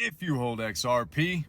If you hold XRP,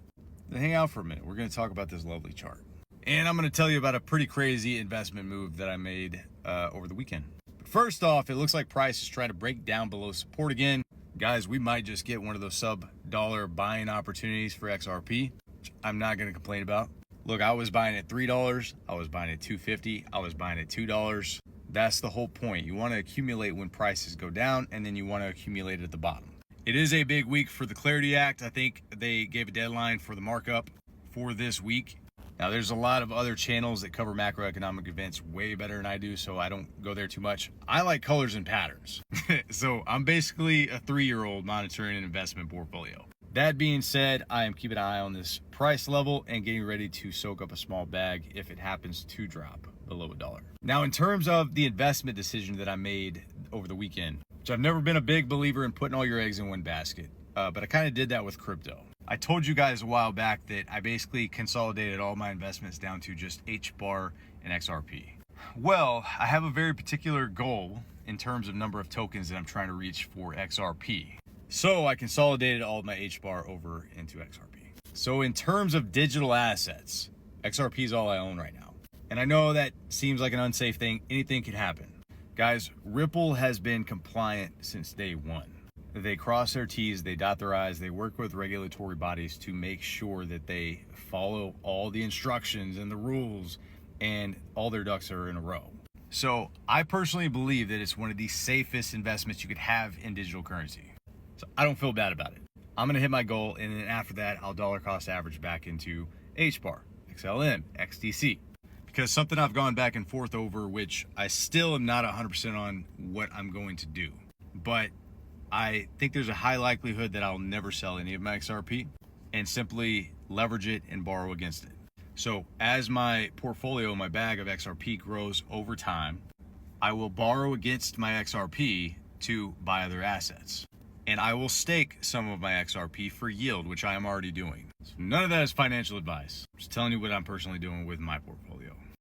then hang out for a minute. We're going to talk about this lovely chart. And I'm going to tell you about a pretty crazy investment move that I made over the weekend. But first off, it looks like price is trying to break down below support again. Guys, we might just get one of those sub-dollar buying opportunities for XRP, which I'm not going to complain about. Look, I was buying at $3. I was buying at $2.50. I was buying at $2. That's the whole point. You want to accumulate when prices go down, and then you want to accumulate at the bottom. It is a big week for the Clarity Act. I think they gave a deadline for the markup for this week. Now, there's a lot of other channels that cover macroeconomic events way better than I do, so I don't go there too much. I like colors and patterns. So I'm basically a 3-year-old monitoring an investment portfolio. That being said, I am keeping an eye on this price level and getting ready to soak up a small bag if it happens to drop below $1. Now, in terms of the investment decision that I made over the weekend, which I've never been a big believer in putting all your eggs in one basket, but I kind of did that with crypto. I told you guys a while back that I basically consolidated all my investments down to just HBAR and XRP. Well, I have a very particular goal in terms of number of tokens that I'm trying to reach for XRP. So I consolidated all of my HBAR over into XRP. So in terms of digital assets, XRP is all I own right now. And I know that seems like an unsafe thing. Anything could happen. Guys, Ripple has been compliant since day one. They cross their T's, they dot their I's, they work with regulatory bodies to make sure that they follow all the instructions and the rules, and all their ducks are in a row. So I personally believe that it's one of the safest investments you could have in digital currency. So I don't feel bad about it. I'm gonna hit my goal, and then after that, I'll dollar cost average back into HBAR, XLM, XDC. Because something I've gone back and forth over, which I still am not 100% on what I'm going to do. But I think there's a high likelihood that I'll never sell any of my XRP and simply leverage it and borrow against it. So as my portfolio, my bag of XRP grows over time, I will borrow against my XRP to buy other assets. And I will stake some of my XRP for yield, which I am already doing. So none of that is financial advice. I'm just telling you what I'm personally doing with my portfolio.